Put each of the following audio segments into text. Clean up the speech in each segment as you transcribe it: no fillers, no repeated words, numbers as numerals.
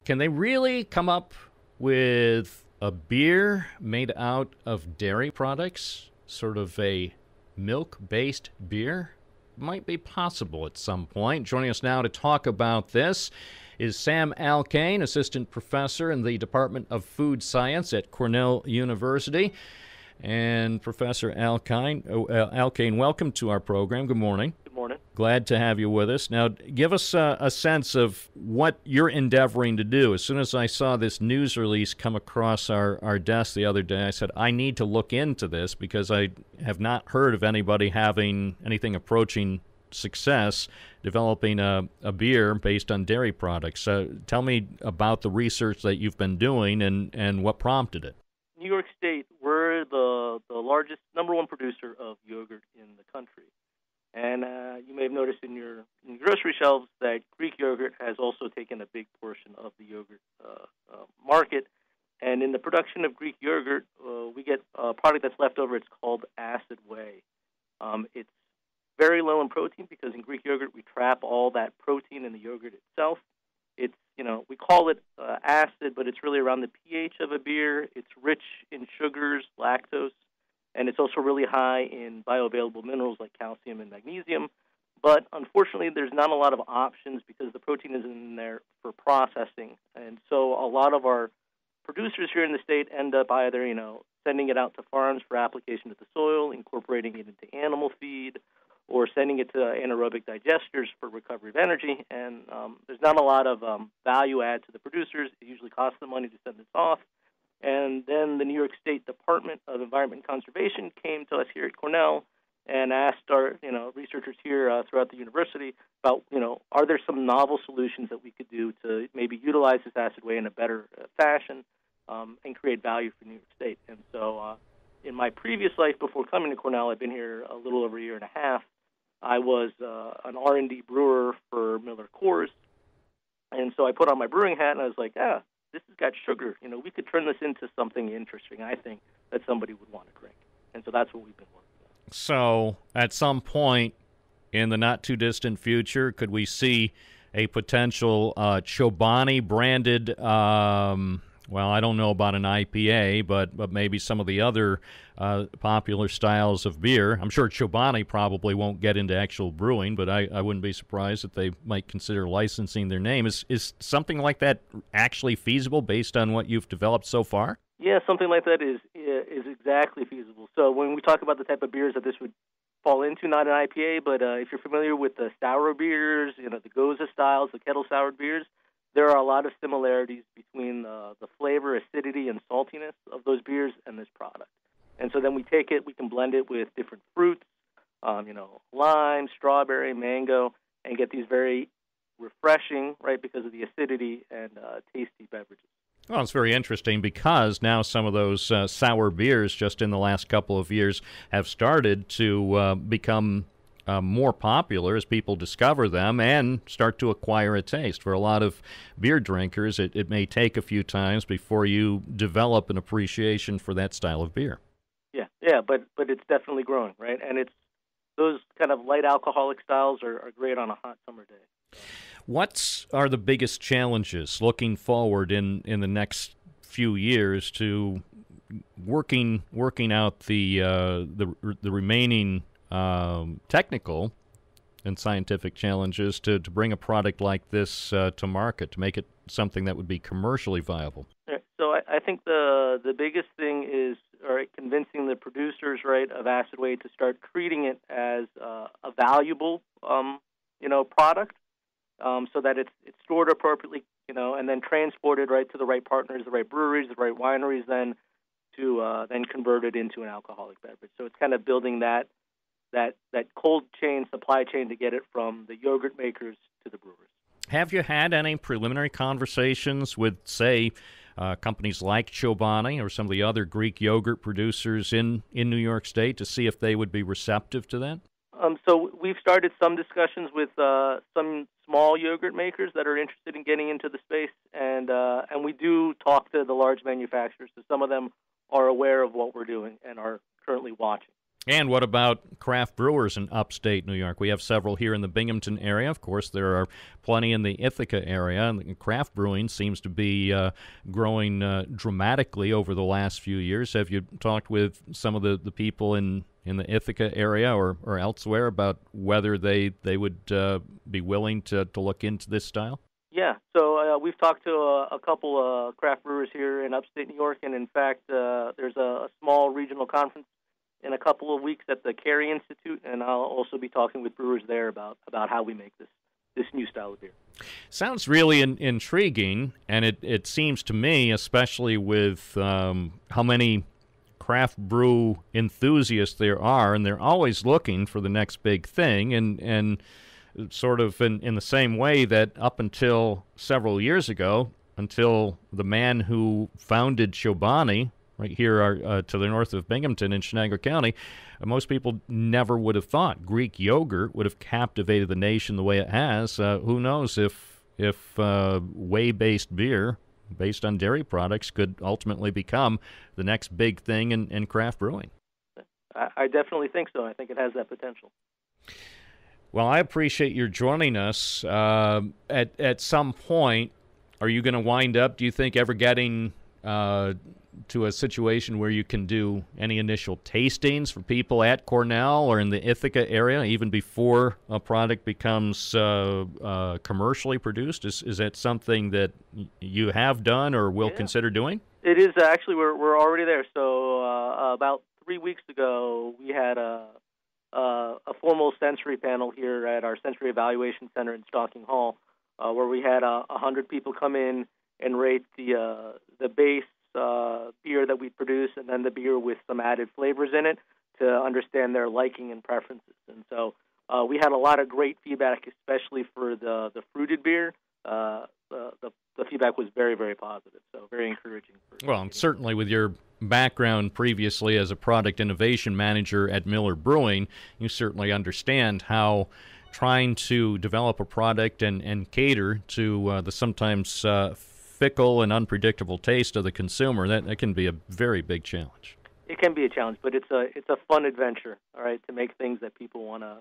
Can they really come up with a beer made out of dairy products? Sort of a milk-based beer? Might be possible at some point. Joining us now to talk about this is Sam Alcaine, assistant professor in the Department of Food Science at Cornell University. And Professor Alcaine, welcome to our program. Good morning. Good morning. Glad to have you with us. Now, give us a sense of what you're endeavoring to do. As soon as I saw this news release come across our desk the other day, I said, I need to look into this because I have not heard of anybody having anything approaching success developing a beer based on dairy products. Tell me about the research that you've been doing and what prompted it. New York State, we're the largest, number one producer of yogurt in the country. And you may have noticed in your grocery shelves that Greek yogurt has also taken a big portion of the yogurt market. And in the production of Greek yogurt, we get a product that's left over. It's called acid whey. It's very low in protein because in Greek yogurt we trap all that protein in the yogurt itself. It's, we call it acid, but it's really around the pH of a beer. It's rich in sugars, lactose, and it's also really high in bioavailable minerals like calcium and magnesium. But unfortunately, there's not a lot of options because the protein isn't in there for processing. And so a lot of our producers here in the state end up either, sending it out to farms for application to the soil, incorporating it into animal feed, or sending it to anaerobic digesters for recovery of energy. And there's not a lot of value add to the producers. It usually costs them money to send this off. And then the New York State Department of Environment and Conservation came to us here at Cornell and asked our researchers here throughout the university about, are there some novel solutions that we could do to maybe utilize this acid whey in a better fashion and create value for New York State. And so in my previous life before coming to Cornell, I've been here a little over a year and a half. I was an R&D brewer for Miller Coors, and so I put on my brewing hat, and I was like, this has got sugar. We could turn this into something interesting, I think, that somebody would want to drink. And so that's what we've been working on. So at some point in the not-too-distant future, could we see a potential Chobani-branded well, I don't know about an IPA, but maybe some of the other popular styles of beer. I'm sure Chobani probably won't get into actual brewing, but I wouldn't be surprised if they might consider licensing their name. Is something like that actually feasible based on what you've developed so far? Yeah, something like that is exactly feasible. So when we talk about the type of beers that this would fall into, not an IPA, but if you're familiar with the sour beers, the Goza styles, the kettle soured beers, there are a lot of similarities between the flavor, acidity, and saltiness of those beers and this product. And so then we take it, we can blend it with different fruits, lime, strawberry, mango, and get these very refreshing, right, because of the acidity and tasty beverages. Well, it's very interesting because now some of those sour beers just in the last couple of years have started to become more popular as people discover them and start to acquire a taste. For a lot of beer drinkers, it may take a few times before you develop an appreciation for that style of beer. Yeah, but it's definitely growing, right? And it's those kind of light alcoholic styles are great on a hot summer day. What are the biggest challenges looking forward in the next few years to working out the remaining technical and scientific challenges to bring a product like this to market, to make it something that would be commercially viable? So I think the biggest thing is convincing the producers, right, of acid whey to start treating it as a valuable, product, so that it's stored appropriately, and then transported right to the right partners, the right breweries, the right wineries, then to then convert it into an alcoholic beverage. So it's kind of building that cold chain, supply chain to get it from the yogurt makers to the brewers. Have you had any preliminary conversations with, say, companies like Chobani or some of the other Greek yogurt producers in New York State to see if they would be receptive to that? So we've started some discussions with some small yogurt makers that are interested in getting into the space, and we do talk to the large manufacturers. So some of them are aware of what we're doing and are currently watching. And what about craft brewers in upstate New York? We have several here in the Binghamton area. Of course, there are plenty in the Ithaca area. And craft brewing seems to be growing dramatically over the last few years. Have you talked with some of the people in the Ithaca area or elsewhere about whether they would be willing to look into this style? Yeah, so we've talked to a couple craft brewers here in upstate New York, and in fact, there's a small regional conference in a couple of weeks at the Carey Institute, and I'll also be talking with brewers there about how we make this new style of beer. Sounds really intriguing, and it seems to me, especially with how many craft brew enthusiasts there are, and they're always looking for the next big thing, and sort of in the same way that up until several years ago, until the man who founded Chobani, right here to the north of Binghamton in Chenango County, most people never would have thought Greek yogurt would have captivated the nation the way it has. Who knows if whey-based beer, based on dairy products, could ultimately become the next big thing in craft brewing. I definitely think so. I think it has that potential. Well, I appreciate your joining us. At some point, are you going to wind up, do you think, ever getting to a situation where you can do any initial tastings for people at Cornell or in the Ithaca area, even before a product becomes commercially produced? Is that something that you have done or will consider doing? It is actually. We're already there. So about 3 weeks ago, we had a formal sensory panel here at our Sensory Evaluation Center in Stocking Hall, where we had 100 people come in and rate the base beer that we produce, and then the beer with some added flavors in it to understand their liking and preferences. And so we had a lot of great feedback, especially for the fruited beer. The feedback was very, very positive, so very encouraging. Well, and certainly with your background previously as a product innovation manager at Miller Brewing, you certainly understand how trying to develop a product and cater to the sometimes fickle and unpredictable taste of the consumer, that can be a very big challenge. It can be a challenge, but it's a fun adventure, all right, to make things that people want to,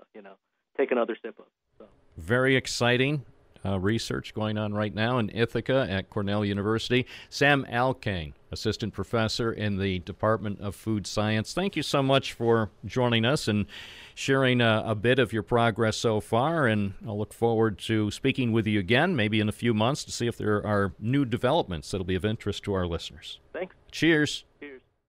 take another sip of. So. Very exciting research going on right now in Ithaca at Cornell University. Sam Alcaine, assistant professor in the Department of Food Science. Thank you so much for joining us and sharing a bit of your progress so far, and I'll look forward to speaking with you again, maybe in a few months, to see if there are new developments that'll be of interest to our listeners. Thanks. Cheers.